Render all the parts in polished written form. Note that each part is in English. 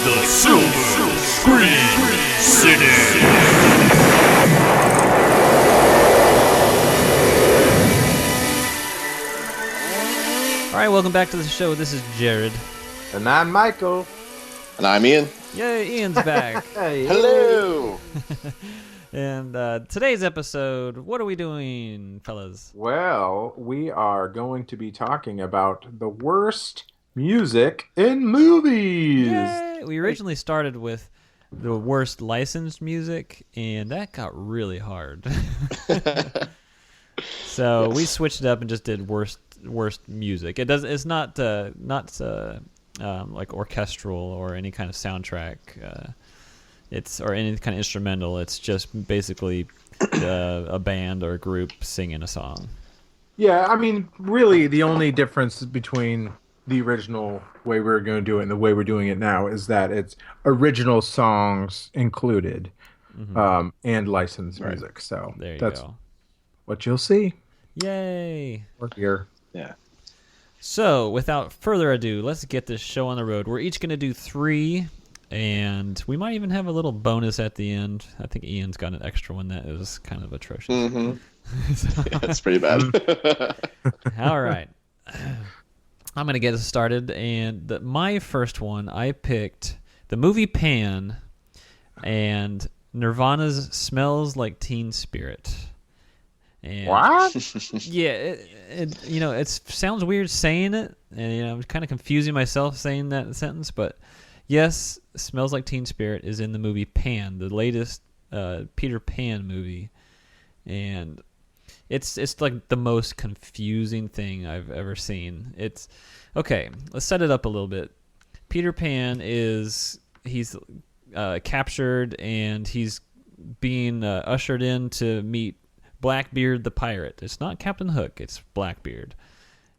The Silver Screen City. All right, welcome back to the show. This is Jared. And I'm Michael. And I'm Ian. Yay, Ian's back. Hey, Hello. And today's episode, what are we doing, fellas? Well, we are going to be talking about the worst music in movies. Yay! We originally started with the worst licensed music, and that got really hard. So we switched it up and just did worst music. It's not like orchestral or any kind of soundtrack. Or any kind of instrumental. It's just basically a band or a group singing a song. Yeah, I mean, really, the only difference between the original way we were going to do it and the way we're doing it now is that it's original songs included, and licensed music. So There you that's go. what you'll see. Yay! Or hear. Yeah. So, without further ado, let's get this show on the road. We're each going to do 3, and we might even have a little bonus at the end. I think Ian's got an extra one that is kind of atrocious. Mm-hmm. Yeah, it's pretty bad. All right. I'm going to get us started, and my first one, I picked the movie Pan and Nirvana's Smells Like Teen Spirit. And What? yeah, it sounds weird saying it, and I'm kind of confusing myself saying that sentence, but yes, Smells Like Teen Spirit is in the movie Pan, the latest Peter Pan movie, and it's like the most confusing thing I've ever seen. It's okay. Let's set it up a little bit. Peter Pan he's captured and he's being ushered in to meet Blackbeard the pirate. It's not Captain Hook. It's Blackbeard.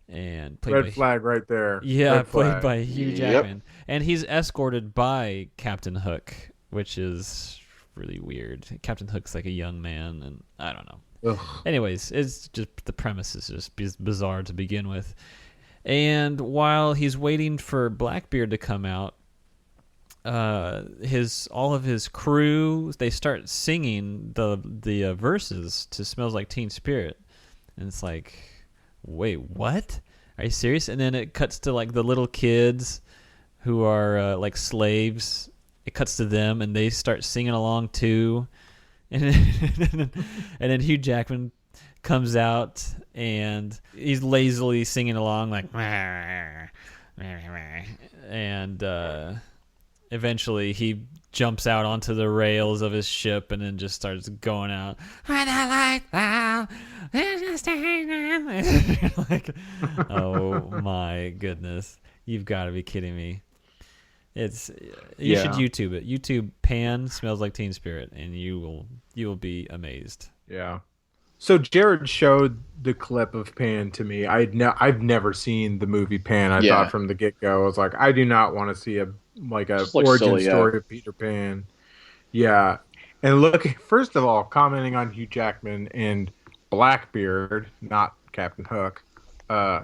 And played Red flag right there. Yeah, Red played flag. by Hugh Jackman. And he's escorted by Captain Hook, which is really weird. Captain Hook's like a young man, and I don't know. Ugh. Anyways, it's just the premise is just bizarre to begin with. And while he's waiting for Blackbeard to come out, all of his crew, they start singing the verses to "Smells Like Teen Spirit," and it's like, wait, what? Are you serious? And then it cuts to like the little kids who are like slaves. It cuts to them, and they start singing along too. And then Hugh Jackman comes out, and he's lazily singing along like, and eventually he jumps out onto the rails of his ship and then just starts going out. Like, oh my goodness, you've got to be kidding me. You should YouTube it. YouTube Pan Smells Like Teen Spirit, and you will be amazed. Yeah. So Jared showed the clip of Pan to me. I've never seen the movie Pan. I thought from the get-go, I was like, I do not want to see a origin story of Peter Pan. Yeah. And first of all, commenting on Hugh Jackman and Blackbeard, not Captain Hook.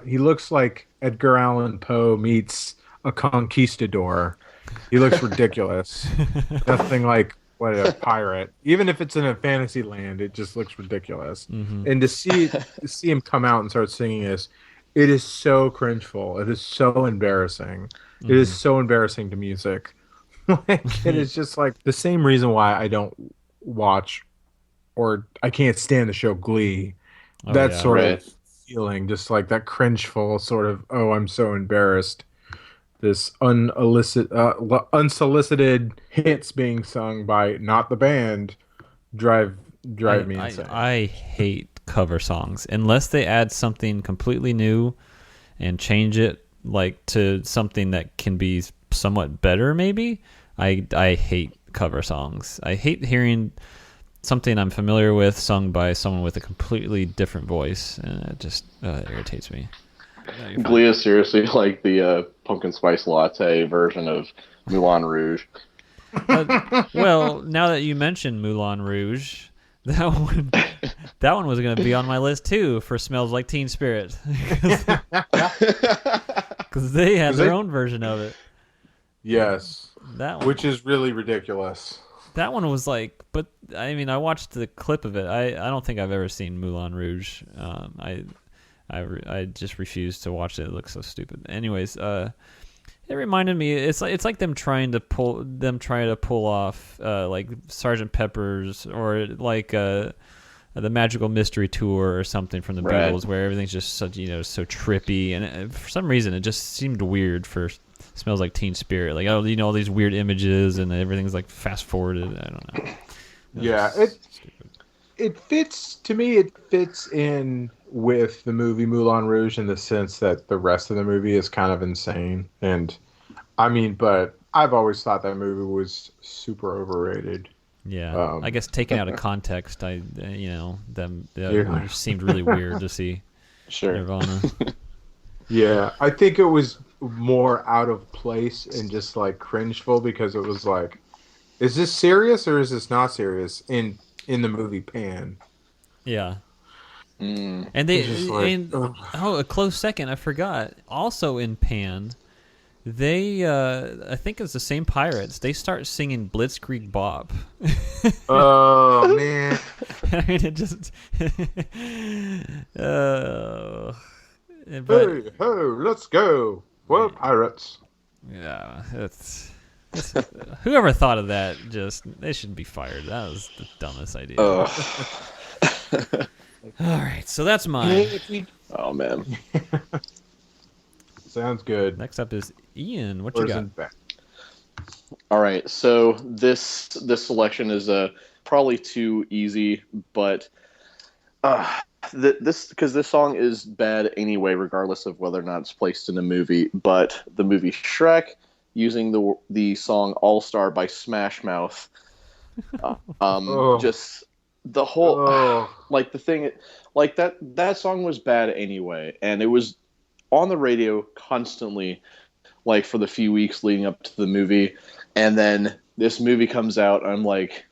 He looks like Edgar Allan Poe meets a conquistador. He looks ridiculous. Nothing like a pirate. Even if it's in a fantasy land, it just looks ridiculous. Mm-hmm. And to see him come out and start singing this, it is so cringeful. It is so embarrassing. Mm-hmm. It is so embarrassing to music. It is just like the same reason why I don't watch or I can't stand the show Glee. That sort of feeling, just like that cringeful sort of, oh, I'm so embarrassed. This unsolicited hits being sung by not the band drive me insane. I hate cover songs unless they add something completely new and change it like to something that can be somewhat better. Maybe I hate cover songs. I hate hearing something I'm familiar with sung by someone with a completely different voice, and it just irritates me. No, Glee is seriously like the pumpkin spice latte version of Moulin Rouge. Well, now that you mentioned Moulin Rouge, that one was going to be on my list too for Smells Like Teen Spirit, because they had their own version of it. Yes, That one, which is really ridiculous. That one was like, but I mean, I watched the clip of it. I don't think I've ever seen Moulin Rouge. I just refused to watch it. It looks so stupid. Anyways, it reminded me. It's like them trying to pull off like Sgt. Pepper's or like the Magical Mystery Tour or something from the Beatles, where everything's just such so trippy, and for some reason it just seemed weird for Smells Like Teen Spirit. Like all these weird images and everything's like fast forwarded. I don't know. It fits to me. It fits in with the movie Moulin Rouge in the sense that the rest of the movie is kind of insane, and I mean, but I've always thought that movie was super overrated. Yeah, I guess taken out of context, it seemed really weird to see Nirvana. Yeah, I think it was more out of place and just like cringeful because it was like, is this serious or is this not serious in the movie Pan? Yeah. And a close second, I forgot. Also in Pan, they I think it's the same pirates. They start singing Blitzkrieg Bop. Oh man! I mean, it just. Hey ho, let's go! We're pirates. Yeah, it's whoever thought of that. They should be fired. That was the dumbest idea. All right, so that's mine. Oh man. Sounds good. Next up is Ian. What you got? All right, so this selection is probably too easy, but this song is bad anyway, regardless of whether or not it's placed in a movie. But the movie Shrek, using the song All Star by Smash Mouth, just the whole like the thing, like that song was bad anyway, and it was on the radio constantly, like for the few weeks leading up to the movie, and then this movie comes out, and I'm like,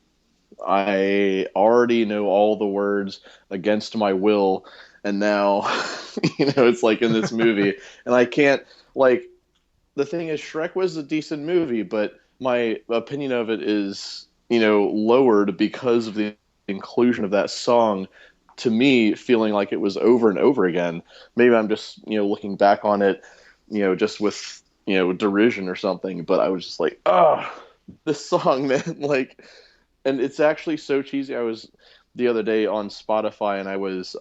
I already know all the words against my will, and now it's like in this movie, and I can't, like, the thing is, Shrek was a decent movie, but my opinion of it is lowered because of the inclusion of that song, to me feeling like it was over and over again. Maybe I'm just looking back on it just with derision or something, but I was just like, this song, man, like. And it's actually so cheesy. I was the other day on Spotify, and I was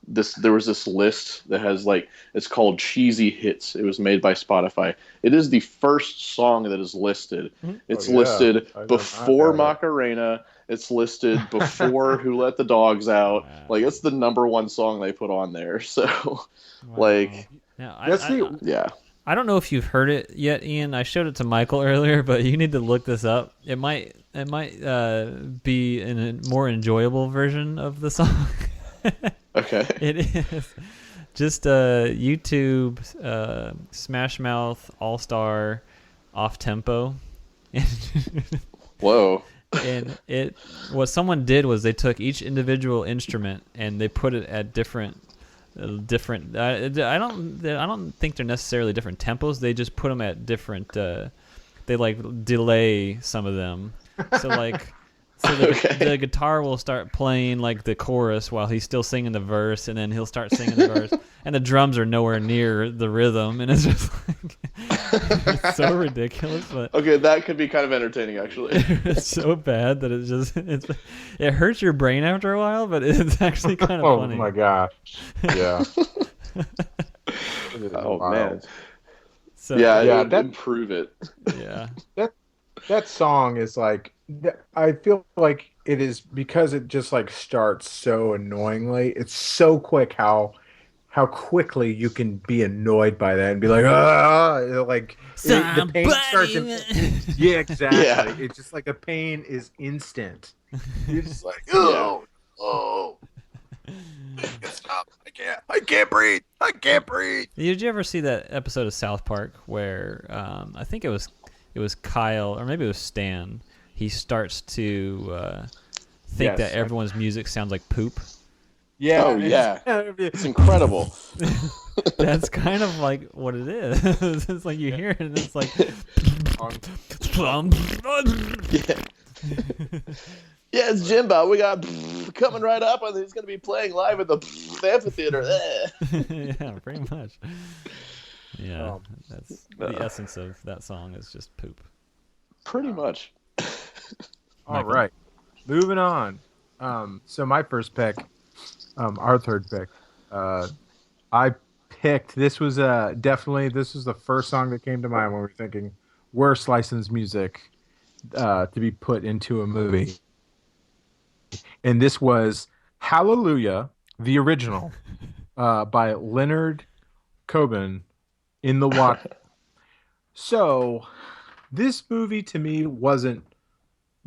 there was this list that has it's called Cheesy Hits. It was made by Spotify. It is the first song that is listed. It's listed before Macarena. It's listed before Who Let the Dogs Out. Wow. Like, it's the number one song they put on there. So, yeah. I don't know if you've heard it yet, Ian. I showed it to Michael earlier, but you need to look this up. It might be in a more enjoyable version of the song. Okay. It is just YouTube Smash Mouth All Star Off Tempo. Whoa. And what someone did was they took each individual instrument and they put it at different. I don't think they're necessarily different tempos. They just put them at different. They delay some of them. So the guitar will start playing like the chorus while he's still singing the verse, and then he'll start singing the verse, and the drums are nowhere near the rhythm, and it's just like it's so ridiculous. But okay, that could be kind of entertaining, actually. It's so bad that it hurts your brain after a while, but it's actually kind of funny. Oh my gosh! Yeah. Man. So, that improve it. Yeah. That song is like, I feel like it is because it just starts so annoyingly. It's so quick how quickly you can be annoyed by that and be like, the pain starts. Yeah, exactly. Yeah. It's just like the pain is instant. You're just like, oh. Stop! I can't breathe. Did you ever see that episode of South Park where I think it was Kyle, or maybe it was Stan? He starts to think that everyone's music sounds like poop. Yeah. Oh yeah. It's incredible. That's kind of like what it is. It's like you hear it and it's like. Yeah, it's Jimbo. We got coming right up, and he's going to be playing live at the amphitheater. Yeah, pretty much. Yeah, that's the essence of that song is just poop. Pretty much. All right, moving on. So my first pick, our third pick, I picked. This was the first song that came to mind when we were thinking worst licensed music to be put into a movie. And this was Hallelujah, the original, by Leonard Cohen in the Water. So, this movie to me wasn't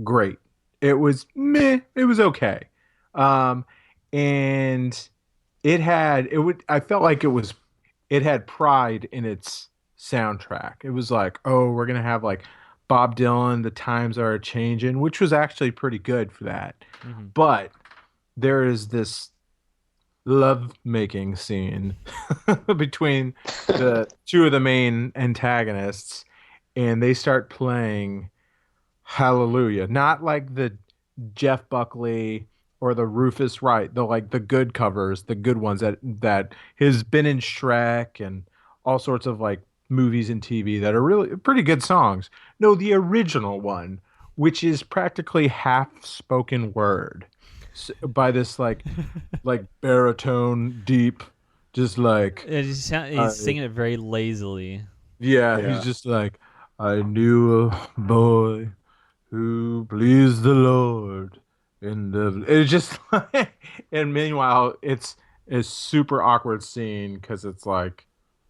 great. It was meh. It was okay. And I felt like it had pride in its soundtrack. It was like, oh, we're going to have like Bob Dylan, The Times Are Changing, which was actually pretty good for that. Mm-hmm. But there is this love-making scene between the two of the main antagonists, and they start playing Hallelujah. Not like the Jeff Buckley or the Rufus Wright, the good covers, the good ones that has been in Shrek and all sorts of like movies and TV that are really pretty good songs. No, the original one, which is practically half spoken word by this like baritone deep, just like he's singing it very lazily. Yeah, he's just like, I knew a boy who pleased the Lord. And it's just like, and meanwhile it's a super awkward scene because it's like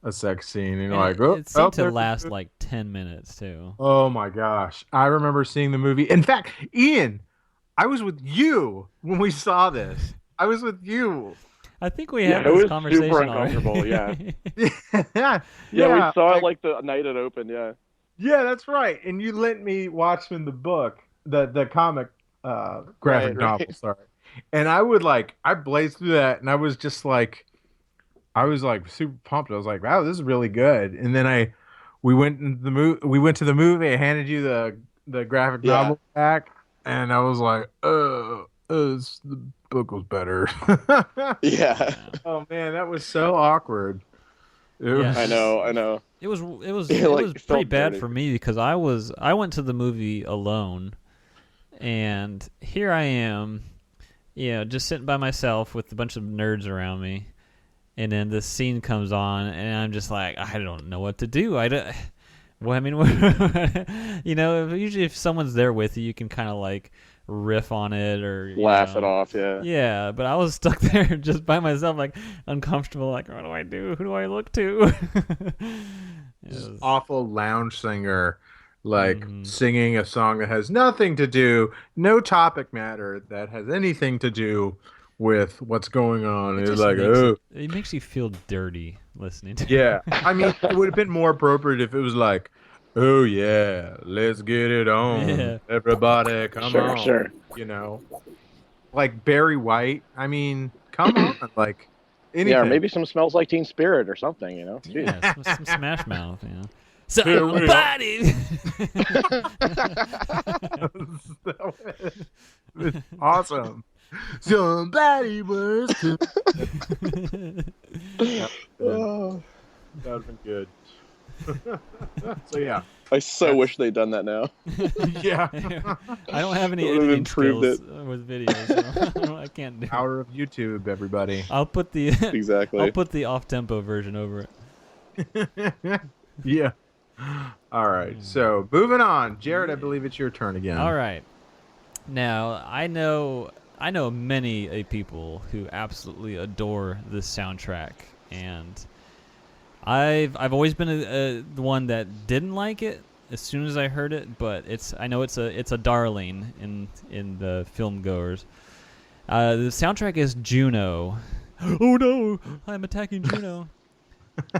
a sex scene, and you're like, it seemed to last like 10 minutes too. Oh my gosh, I remember seeing the movie. In fact, Ian, I was with you when we saw this. I was with you. I think we had this conversation. Super uncomfortable. Already. Yeah. We saw it like the night it opened. Yeah, that's right. And you lent me Watchmen the book, the comic graphic novel. Sorry. And I blazed through that, and I was like super pumped. I was like, wow, this is really good. And then we went to the movie. I handed you the graphic novel back, and I was like, the book was better. Yeah. Oh man, that was so awkward. I know. It was pretty bad for me because I went to the movie alone, and here I am, just sitting by myself with a bunch of nerds around me. And then this scene comes on, and I'm just like, I don't know what to do. Usually if someone's there with you, you can kind of like riff on it or laugh it off. Yeah. Yeah, but I was stuck there just by myself, like uncomfortable. Like, what do I do? Who do I look to? This awful lounge singer, like singing a song that has nothing to do, no topic matter that has anything to do with what's going on. It's like, it makes you feel dirty listening to it. Yeah. I mean, it would have been more appropriate if it was like, oh yeah, let's get it on. Yeah. Everybody come on. Sure. Like Barry White. I mean, come on. Like anything. Yeah, or maybe some Smells Like Teen Spirit or something, Yeah, some Smash Mouth, Somebody. Awesome. Somebody was to... That would have been good. So yeah, I wish they'd done that now. Yeah. I don't have any editing skills with videos, so I can't do it. Power of YouTube, everybody. I'll put the exactly. I'll put the off-tempo version over it. Yeah. All right. So moving on, Jared. I believe it's your turn again. All right. Now I know many people who absolutely adore this soundtrack, and I've always been the one that didn't like it as soon as I heard it, but I know it's a darling in the film goers. The soundtrack is Juno. Oh no, I'm attacking Juno.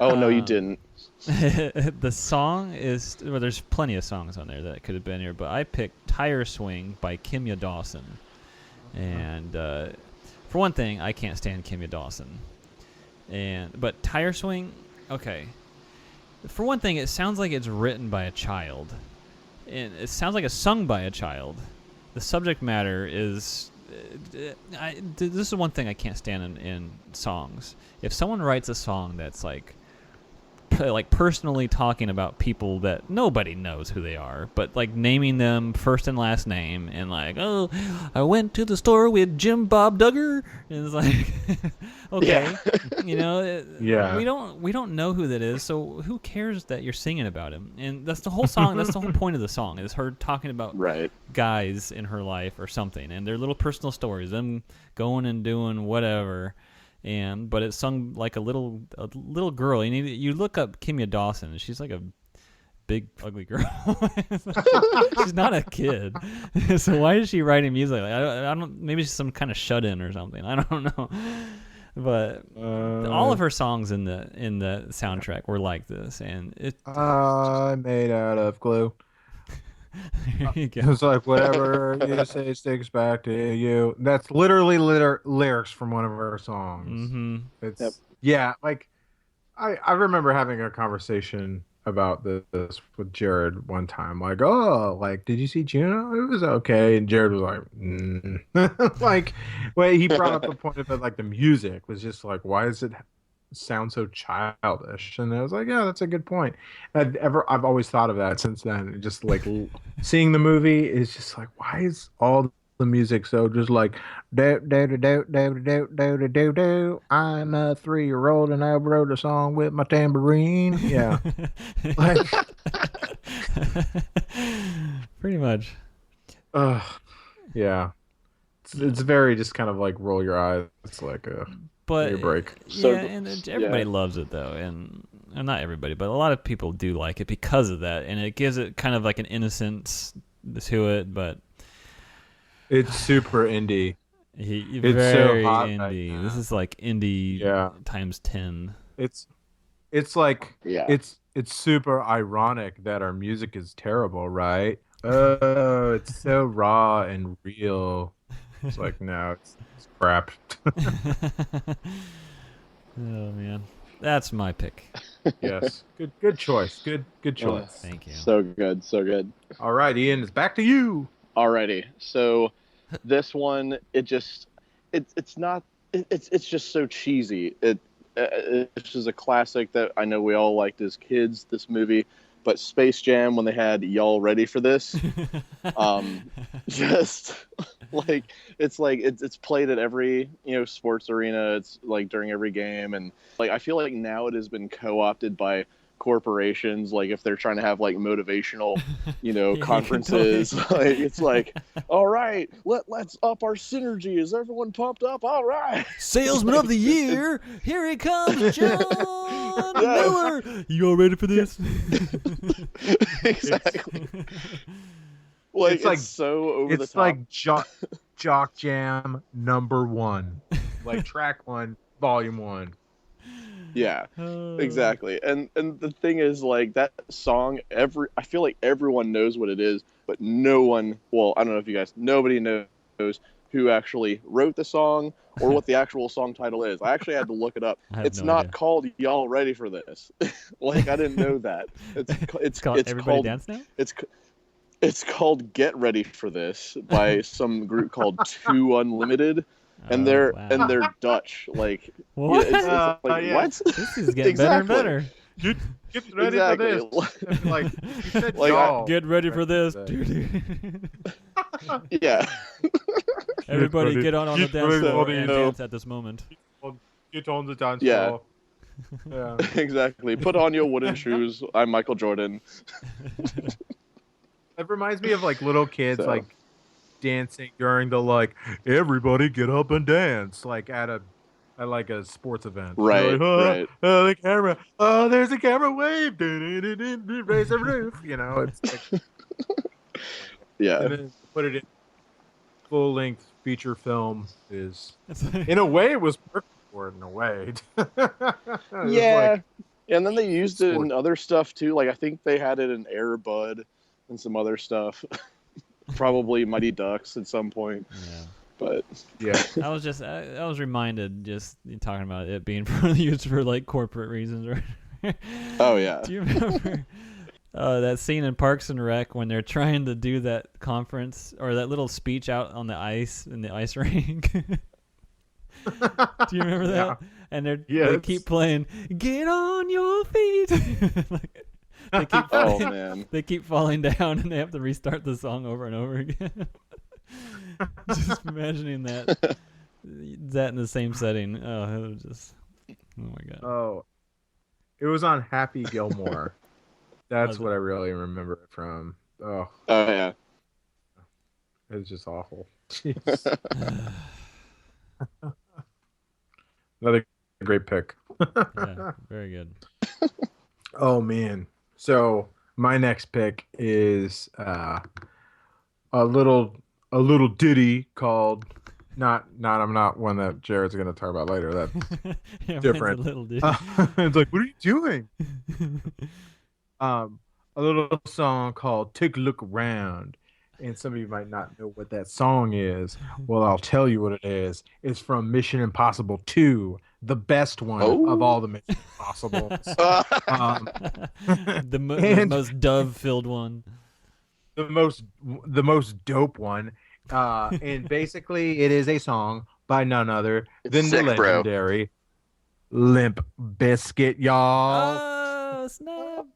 Oh no, you didn't. The song is there's plenty of songs on there that could have been here, but I picked Tire Swing by Kimya Dawson. And for one thing, I can't stand Kimya Dawson. But Tire Swing, okay. For one thing, it sounds like it's written by a child. and it sounds like it's sung by a child. The subject matter is. This is one thing I can't stand in songs. If someone writes a song that's like personally talking about people that nobody knows who they are, but like naming them first and last name, and like, oh, I went to the store with Jim Bob Duggar, and it's like, okay, we don't know who that is, so who cares that you're singing about him? And that's the whole song. That's the whole point of the song, is her talking about guys in her life or something, and their little personal stories, them going and doing whatever. But it's sung like a little girl. You look up Kimya Dawson, and she's like a big ugly girl. She's not a kid. So why is she writing music? I don't. Maybe she's some kind of shut-in or something. I don't know. But all of her songs in the soundtrack were like this, and I'm made out of glue. There you go. It's like, whatever you say sticks back to you. That's literally lyrics from one of our songs. Mm-hmm. It's yeah, like I remember having a conversation about this with Jared one time. Like, oh, like, did you see Juno? It was okay. And Jared was like, like, well, he brought up the point of it, like the music was just like, why is it sound so childish? And I was like, yeah, that's a good point. I've always thought of that since then. Just like seeing the movie is just like, why is all the music so just like do do do do do do do do do? I'm a 3-year-old and I wrote a song with my tambourine. Yeah, like pretty much. Yeah, it's very just kind of like roll your eyes. It's like a break. Yeah, and everybody loves it though, and not everybody, but a lot of people do like it because of that, and it gives it kind of like an innocence to it. But it's super indie. It's very so hot indie. Right, this is like indie times 10. It's like it's super ironic that our music is terrible, right? Oh, it's so raw and real. It's like, no, it's crap. Oh man, that's my pick. Yes, good choice. Good choice. Thank you. So good. All right, Ian, it's back to you. Alrighty, so this one, it's just so cheesy. It's just a classic that I know we all liked as kids. This movie. But Space Jam, when they had "Y'all ready for this?" Just like it's played at every sports arena. It's like during every game, and like I feel like now it has been co-opted by corporations. Like if they're trying to have like motivational, conferences, like it's like, all right, let's up our synergy. Is everyone pumped up? All right, Salesman of the Year, here he comes, John Miller. You all ready for this? Exactly. Like it's like so over the top. It's like Jock Jam #1, like track 1, volume 1. Yeah, exactly. And the thing is, like, that song, I feel like everyone knows what it is, but no one, well, I don't know if you guys, nobody knows who actually wrote the song or what the actual song title is. I actually had to look it up. It's not idea. Called "Y'all Ready for This." Like, I didn't know that. It's called Everybody Dance Now? It's called "Get Ready for This" by some group called Two Unlimited. And they're Dutch, like what? What? This is getting better and better. Get ready for this. Like you said, get ready for this. Yeah. Everybody, get on the dance floor and dance at this moment. Get on the dance floor. Yeah. Exactly. Put on your wooden shoes. I'm Michael Jordan. That reminds me of like little kids like dancing during the like everybody get up and dance like at like a sports event. Right. Like, right. The camera. Oh, there's a camera wave. Raise the roof. It's like yeah. And then put it in full length feature film is in a way it was perfect for it in a way. Yeah. And then they used it in other stuff too. Like I think they had it in Air Bud and some other stuff. Probably Mighty Ducks at some point. Yeah. But yeah, I was reminded just talking about it being used for like corporate reasons, right? Oh yeah. Do you remember That scene in Parks and Rec when they're trying to do that conference or that little speech out on the ice in the ice rink. Do you remember that? Yeah. And they keep playing "Get on Your Feet." They keep falling down, and they have to restart the song over and over again. Just imagining that in the same setting. Oh, it was just. Oh my god. Oh, it was on Happy Gilmore. That's what I really remember it from. Oh yeah. It was just awful. Another great pick. Yeah, very good. Oh man. So my next pick is a little ditty called I'm not one that Jared's gonna talk about later. That's different. A little ditty. It's like, what are you doing? A little song called "Take a Look Around," and some of you might not know what that song is. Well, I'll tell you what it is. It's from Mission Impossible 2, the best one of all the Mission Impossibles. The most dove-filled one. The most dope one. And basically, it is a song by none other than the legendary Limp Bizkit, y'all. Oh, snap.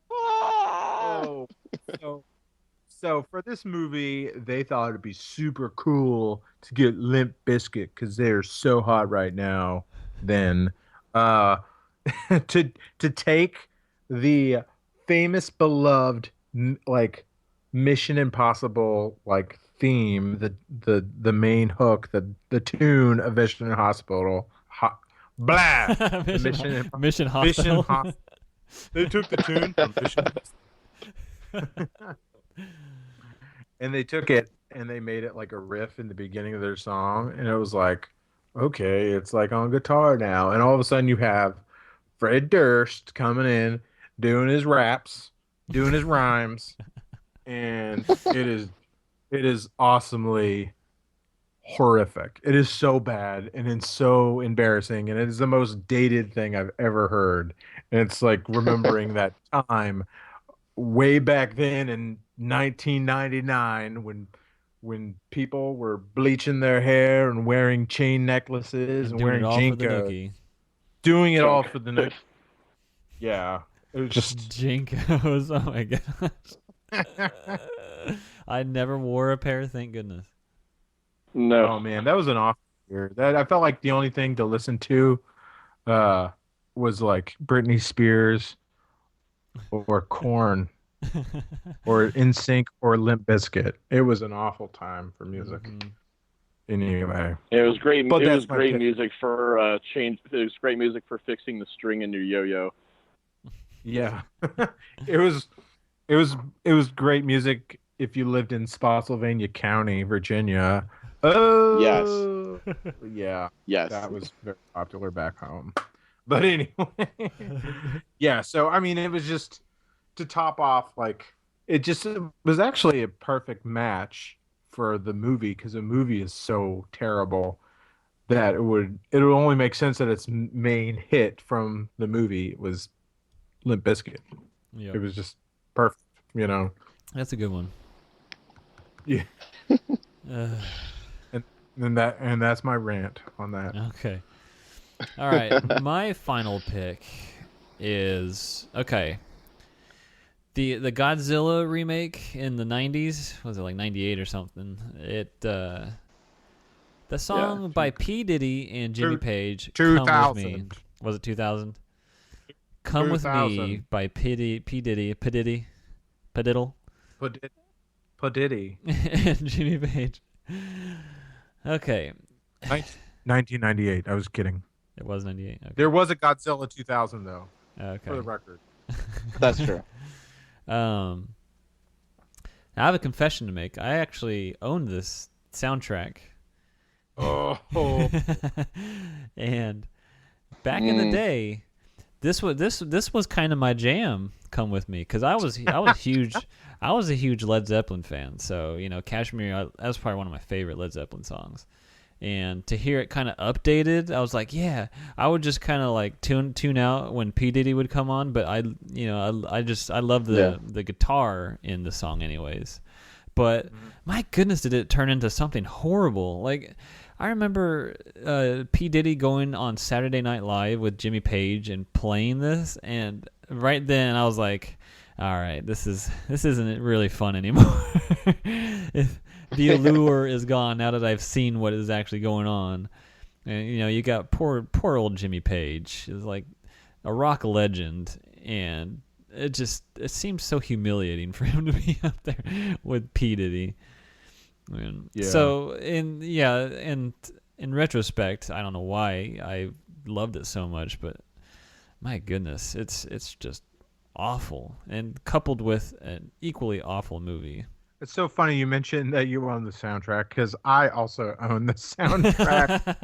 So for this movie, they thought it'd be super cool to get Limp Bizkit because they're so hot right now. Then, to take the famous, beloved, like Mission Impossible like theme, the main hook, the tune of Mission Hospital, Mission Hospital. They took the tune from Mission and they took it and they made it like a riff in the beginning of their song, and it was like, okay, it's like on guitar now, and all of a sudden you have Fred Durst coming in, doing his raps, doing his rhymes, and it is awesomely horrific. It is so bad and it's so embarrassing, and it is the most dated thing I've ever heard. And it's like remembering that time way back then in 1999 when people were bleaching their hair and wearing chain necklaces and wearing JNCO, doing it all for the nookie. Yeah, it was just JNCOs. Oh my gosh. I never wore a pair, thank goodness. No. Oh man, that was an awful year. That I felt like the only thing to listen to was like Britney Spears or Korn or NSYNC or Limp Bizkit. It was an awful time for music. Mm-hmm. Anyway, it was great. But it was great music for change. It was great music for fixing the string in your yo-yo. Yeah, it was great music if you lived in Spotsylvania County, Virginia. Oh, yes, yeah, yes, that was very popular back home. But anyway, yeah. So I mean, it was just to top off, like it was actually a perfect match for the movie because the movie is so terrible that it would only make sense that its main hit from the movie was Limp Bizkit. Yep. It was just perfect, you know. That's a good one. Yeah. And that's my rant on that. Okay. All right. My final pick is the Godzilla remake in the 90s. Was it like 98 or something? The song by P. Diddy and Jimmy Page. 2000. Come With Me. Was it 2000? Come 2000. With Me by P. Diddy. Padiddle. Padiddy. And Jimmy Page. Okay. 1998. I was kidding. It was 98. Okay. There was a Godzilla 2000 though. Okay. For the record. That's true. I have a confession to make. I actually owned this soundtrack. Oh. And back in the day, this was kind of my jam. Come With Me, because I was huge. I was a huge Led Zeppelin fan. So Kashmir, that was probably one of my favorite Led Zeppelin songs. And to hear it kind of updated, I was like, yeah, I would just kind of like tune out when P Diddy would come on, but I love the guitar in the song anyways. But my goodness, did it turn into something horrible? Like, I remember P Diddy going on Saturday Night Live with Jimmy Page and playing this, and right then I was like, all right, this isn't really fun anymore. The allure is gone now that I've seen what is actually going on. And you got poor old Jimmy Page is like a rock legend, and it seems so humiliating for him to be up there with P Diddy. So in retrospect, I don't know why I loved it so much, but my goodness, it's just awful, and coupled with an equally awful movie. It's so funny you mentioned that you own the soundtrack, because I also own the soundtrack.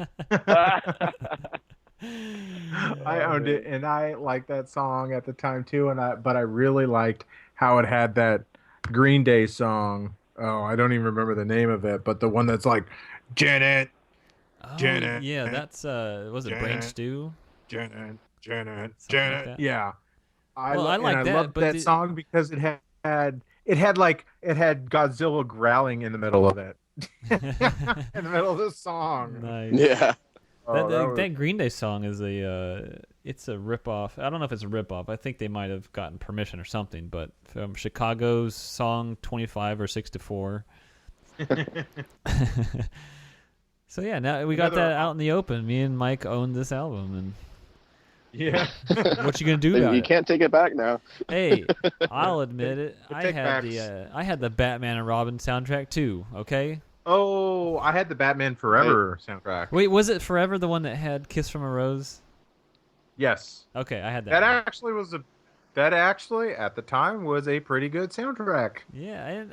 I owned it, and I liked that song at the time too. But I really liked how it had that Green Day song. Oh, I don't even remember the name of it, but the one that's like, Janet. Janet. Yeah, that's was it Brain Stew? Janet. Like yeah. I loved that song because it had Godzilla growling in the middle of it. In the middle of the song. Nice. Yeah. That Green Day song is it's a ripoff. I don't know if it's a ripoff. I think they might have gotten permission or something, but from Chicago's song 25 or 6-4. So yeah, now we got that out in the open. Me and Mike own this album, and yeah. What you gonna do about it? You can't take it back now. Hey, I'll admit it. I had the Batman and Robin soundtrack too. Okay. Oh, I had the Batman Forever soundtrack. Wait, was it Forever the one that had "Kiss from a Rose"? Yes. Okay, I had that. That actually at the time was a pretty good soundtrack. Yeah,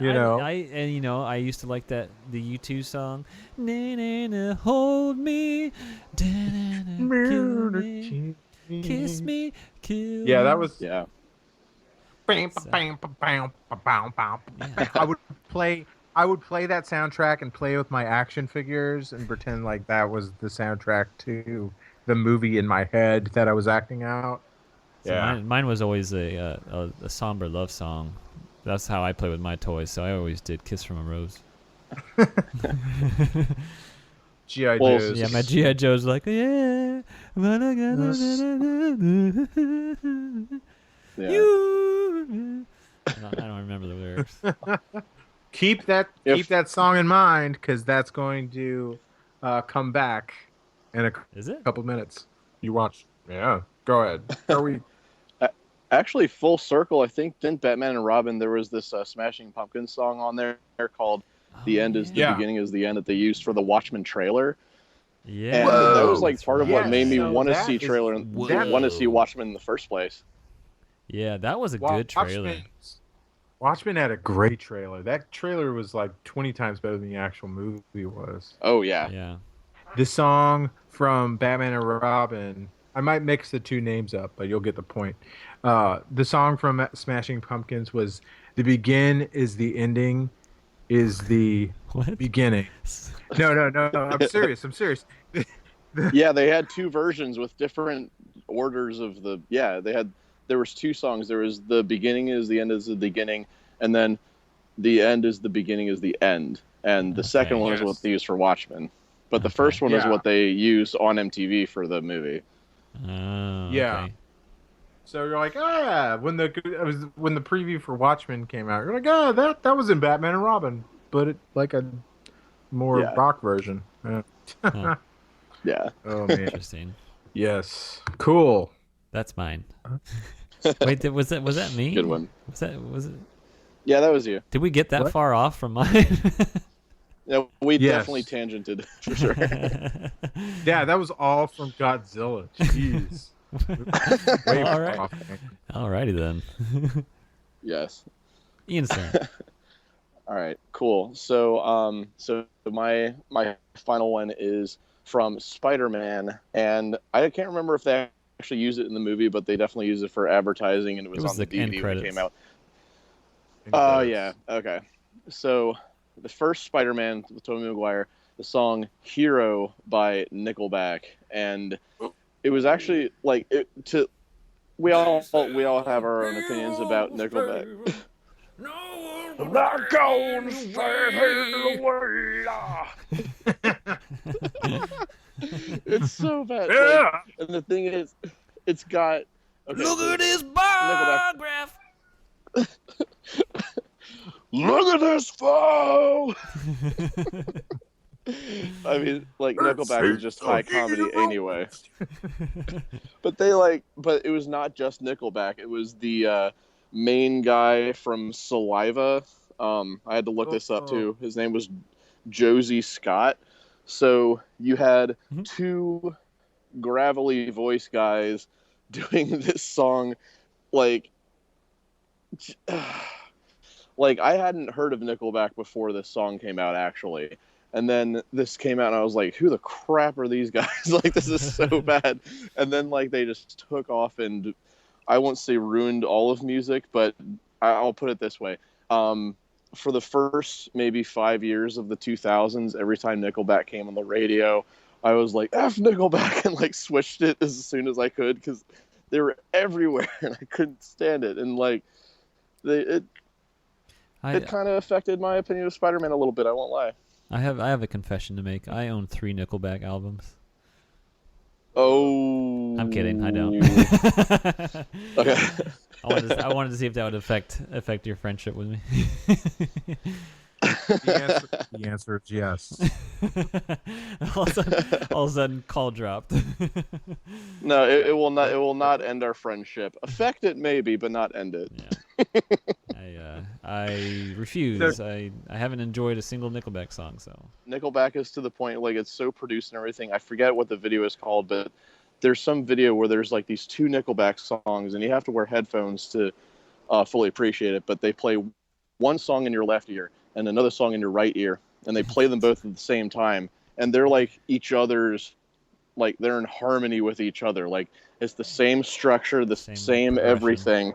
I used to like the U2 song. Na-na-na, hold me, kill me, kiss me, kill. Yeah, that was I would play that soundtrack and play with my action figures and pretend like that was the soundtrack to the movie in my head that I was acting out. So mine was always a somber love song. That's how I play with my toys. So I always did "Kiss from a Rose." G.I. Joe's. Yeah, my G.I. Joe's like, yeah. I don't remember the lyrics. Keep that song in mind, because that's going to come back in a couple minutes. You watch. Yeah, go ahead. Are we? Actually, full circle. I think didn't Batman and Robin, there was this Smashing Pumpkins song on there called "The End Is the Beginning Is the End" that they used for the Watchmen trailer. Yeah, and that was like part of what made me want to see trailer and want to see Watchmen in the first place. Yeah, that was a good trailer. Watchmen had a great trailer. That trailer was like 20 times better than the actual movie was. Oh yeah. Yeah. The song from Batman and Robin, I might mix the two names up, but you'll get the point. The song from Smashing Pumpkins was "The Begin is the Ending is the Beginning." No. I'm serious. Yeah, they had two versions with different orders of the. Yeah, there was two songs. There was "The Beginning is the End is the Beginning," and then "The End is the Beginning is the End." And the second one is what they used for Watchmen. But the first one is what they used on MTV for the movie. Yeah. So you're like, when the preview for Watchmen came out, you're like, that was in Batman and Robin, but it like a more rock version. Yeah. Oh man. Interesting. Yes. Cool. That's mine. Wait, was that me? Good one. Was it? Yeah, that was you. Did we get that far off from mine? Yeah, we definitely tangented for sure. Yeah, that was all from Godzilla. Jeez. All right. Alrighty then. Yes. Ian's turn. All right, cool. So my final one is from Spider-Man, and I can't remember if they actually used it in the movie, but they definitely used it for advertising, and it was on the DVD when it came out. Oh yeah, okay. So the first Spider-Man with Tobey Maguire, the song "Hero" by Nickelback, and it was actually like we all have our own opinions about Nickelback. I'm not going to stay away. It's so bad. Yeah. Like, and the thing is, it's got. Okay, Look at this bar graph. Look at this foe. I mean, like, Nickelback is just high comedy anyway. But it was not just Nickelback. It was the main guy from Saliva. I had to look this up too. His name was Josie Scott. So you had two gravelly voice guys doing this song, like I hadn't heard of Nickelback before this song came out, actually. And then this came out, and I was like, who the crap are these guys? Like, this is so bad. And then, like, they just took off and, I won't say ruined all of music, but I'll put it this way. For the first maybe 5 years of the 2000s, every time Nickelback came on the radio, I was like, F Nickelback, and, like, switched it as soon as I could, because they were everywhere, and I couldn't stand it. And, like, it kind of affected my opinion of Spider-Man a little bit, I won't lie. I have a confession to make. I own 3 Nickelback albums. Oh. I'm kidding. I don't. Okay. I wanted to see if that would affect your friendship with me. The answer is yes. all of a sudden, call dropped. No, it will not end our friendship. Affect it maybe, but not end it. Yeah. I refuse. I haven't enjoyed a single Nickelback song. So Nickelback is to the point, like, it's so produced and everything. I forget what the video is called, but there's some video where there's like these 2 Nickelback songs, and you have to wear headphones to fully appreciate it. But they play one song in your left ear and another song in your right ear, and they play them both at the same time, and they're like each other's, like, they're in harmony with each other. Like, it's the same structure, the same everything.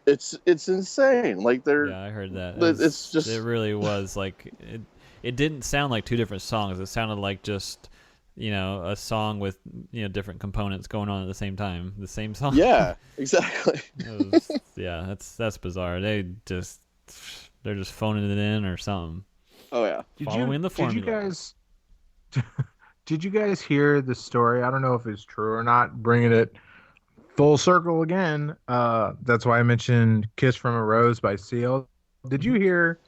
It's insane. Like, I heard that. It's just, it really was like it didn't sound like 2 different songs. It sounded like just, a song with, different components going on at the same time. The same song. Yeah, exactly. That's bizarre. They're just phoning it in or something. Oh yeah. Following the formula. Did you guys hear the story? I don't know if it's true or not. Bringing it full circle again. That's why I mentioned "Kiss from a Rose" by Seal. Did you hear?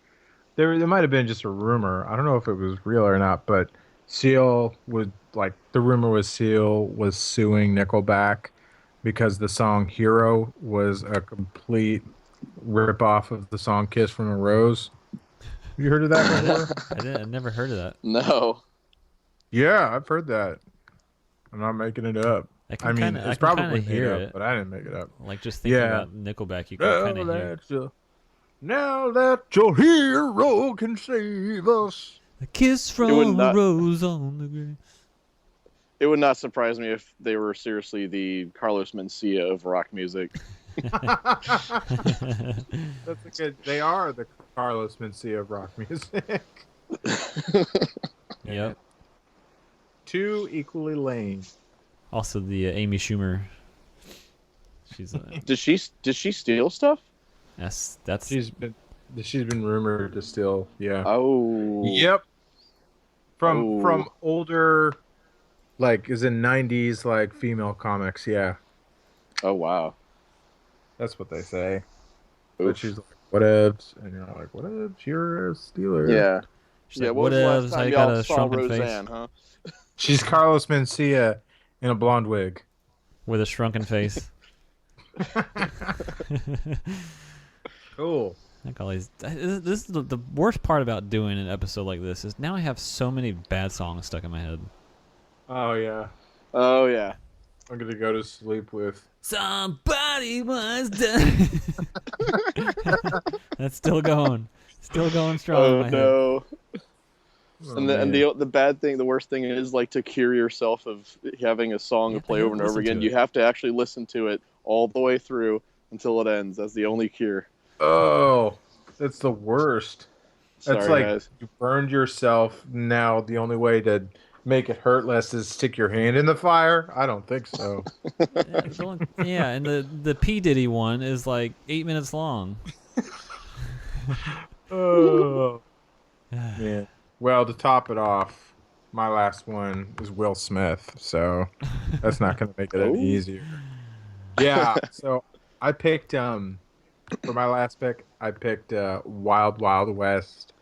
There might have been just a rumor. I don't know if it was real or not, but Seal would, like, the rumor was Seal was suing Nickelback because the song "Hero" was a complete rip-off of the song "Kiss from a Rose." Have you heard of that before? I never heard of that. No. Yeah, I've heard that. I'm not making it up. I mean, it's probably made up, but I didn't make it up. Like, just thinking about Nickelback, you can kind of hear. Now that your hero can save us. A kiss from a rose on the grave. It would not surprise me if they were seriously the Carlos Mencia of rock music. That's a good. They are the Carlos Mencia of rock music. Yep. 2 equally lame. Also, the Amy Schumer. She's. Did she steal stuff? That's. She's been rumored to steal. Yeah. Oh. Yep. From older, like, is in 90s, like, female comics. Yeah. Oh wow. That's what they say. Oof. But she's like, "Whatevs," and you're like, "Whatevs? You're a stealer." Yeah. She's like, "Whatevs? I got a shrunken Roseanne, face." Huh? She's Carlos Mencia in a blonde wig with a shrunken face. Cool. This is the worst part about doing an episode like this is now I have so many bad songs stuck in my head. Oh yeah. Oh yeah. I'm gonna go to sleep with "Somebody Was Dead." That's still going strong. Oh in my no. head. And the bad thing, the worst thing is, like, to cure yourself of having a song to play over and over again, you have to actually listen to it all the way through until it ends. That's the only cure. Oh, that's the worst. That's like guys. You burned yourself. Now the only way to make it hurt less is stick your hand in the fire. I don't think so. Yeah, and the P Diddy one is like 8 minutes long. Oh man. Well, to top it off, my last one is Will Smith, so that's not going to make it any easier. Yeah, so I picked for my last pick, I picked Wild Wild West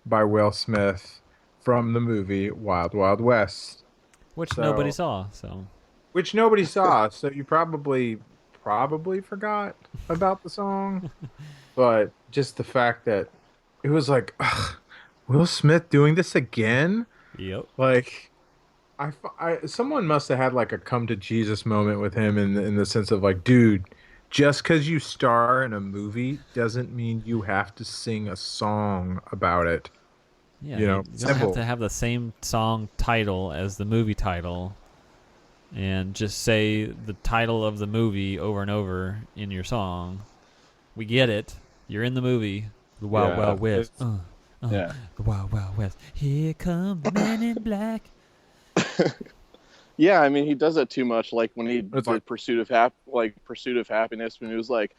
by Will Smith from the movie Wild Wild West. Which nobody saw, so. Which nobody saw, so you probably forgot about the song. But just the fact that it was like, ugh, Will Smith doing this again? Yep. Like, someone must have had like a come to Jesus moment with him in the sense of like, dude, just because you star in a movie doesn't mean you have to sing a song about it. Yeah, you don't have to have the same song title as the movie title and just say the title of the movie over and over in your song. We get it. You're in the movie. The Wild Wild West. The Wild Wild West. Here come the man in black. Yeah, I mean, he does that too much. Like when he did Pursuit of Happiness, when he was like,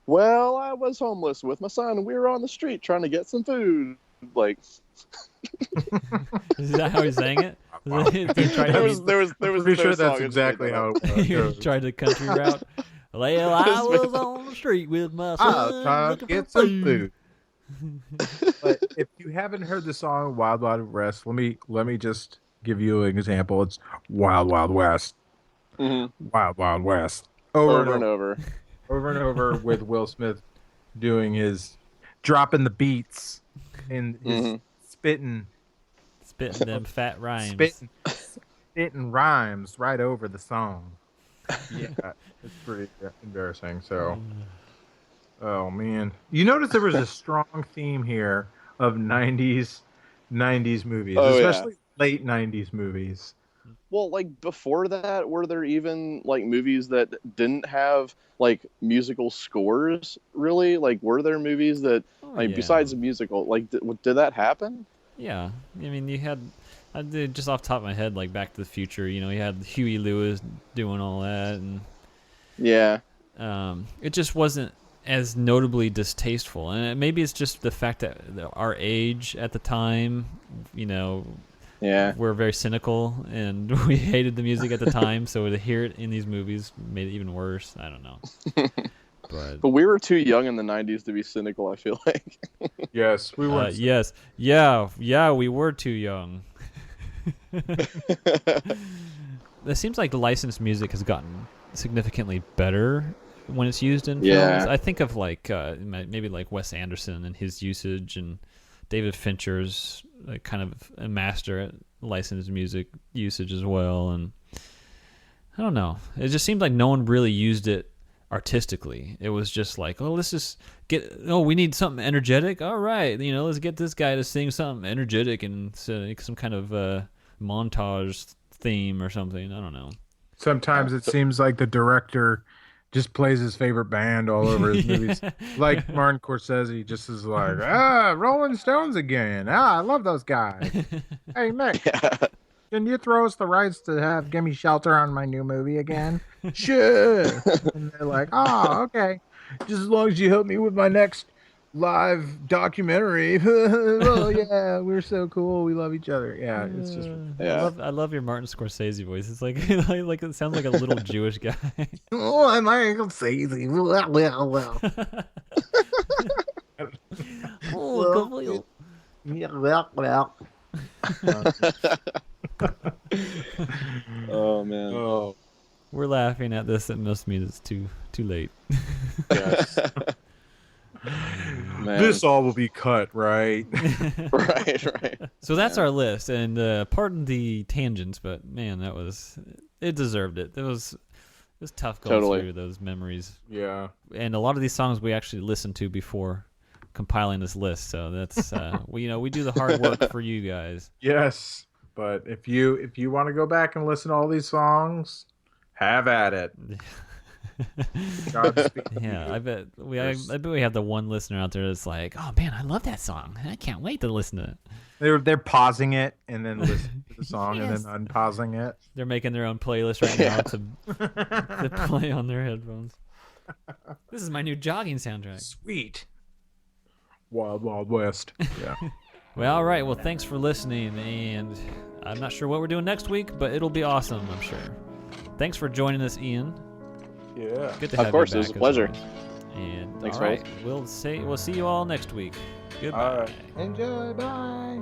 "Well, I was homeless with my son, and we were on the street trying to get some food." Like, is that how he sang it? There was pretty sure that's exactly how it he tried the country route. Well, I was on the street with my son trying to get some food. But if you haven't heard the song Wild Wild West, let me just give you an example. It's Wild Wild West. Mm-hmm. Wild Wild West. Over and over. Over and over with Will Smith doing his dropping the beats and his spitting them fat rhymes. Spitting rhymes right over the song. Yeah, it's pretty embarrassing. So, oh man, you notice there was a strong theme here of '90s movies, especially late '90s movies. Well, like before that, were there even like movies that didn't have like musical scores? Really, like were there movies that besides the musical, like did that happen? Yeah, I mean you had. I did just off the top of my head, like Back to the Future. You know, you had Huey Lewis doing all that, and it just wasn't as notably distasteful. And maybe it's just the fact that our age at the time, you know, we're very cynical and we hated the music at the time. So to hear it in these movies made it even worse. I don't know. But we were too young in the '90s to be cynical, I feel like. Yes, we were. Yes, yeah, we were too young. It seems like the licensed music has gotten significantly better when it's used in films. I think of like maybe like Wes Anderson and his usage, and David Fincher's kind of a master at licensed music usage as well. And I don't know, it just seemed like no one really used it artistically. It was just like, let's just we need something energetic. All right, let's get this guy to sing something energetic and some kind of montage theme or something. I don't know. Sometimes it seems like the director just plays his favorite band all over his movies. Like Martin Scorsese just is like, Rolling Stones again. I love those guys. Hey, Mick, can you throw us the rights to have Gimme Shelter on my new movie again? Sure. And they're like, okay. Just as long as you help me with my next live documentary. Oh yeah, we're so cool. We love each other. Yeah, it's just. Yeah. I love your Martin Scorsese voice. It's like like it sounds like a little Jewish guy. Oh, I'm Martin Scorsese. Well. Oh man. Oh. We're laughing at this. It must mean it's too late. Yes. Man. This all will be cut, right? right. So that's our list, and pardon the tangents, but man, it deserved it. It was tough going through those memories. Yeah. And a lot of these songs we actually listened to before compiling this list, so that's we do the hard work for you guys. Yes, but if you want to go back and listen to all these songs, have at it. Yeah, I bet we have the one listener out there that's like, oh man, I love that song. I can't wait to listen to it. They're pausing it and then listening to the song and then unpausing it. They're making their own playlist right now to play on their headphones. This is my new jogging soundtrack. Sweet. Wild Wild West. Yeah. Well, all right. Well, thanks for listening, and I'm not sure what we're doing next week, but it'll be awesome, I'm sure. Thanks for joining us, Ian. Yeah. Good to have you back. Of course, it was a pleasure. And thanks, all right, we'll see you all next week. Goodbye. All right. Enjoy. Bye.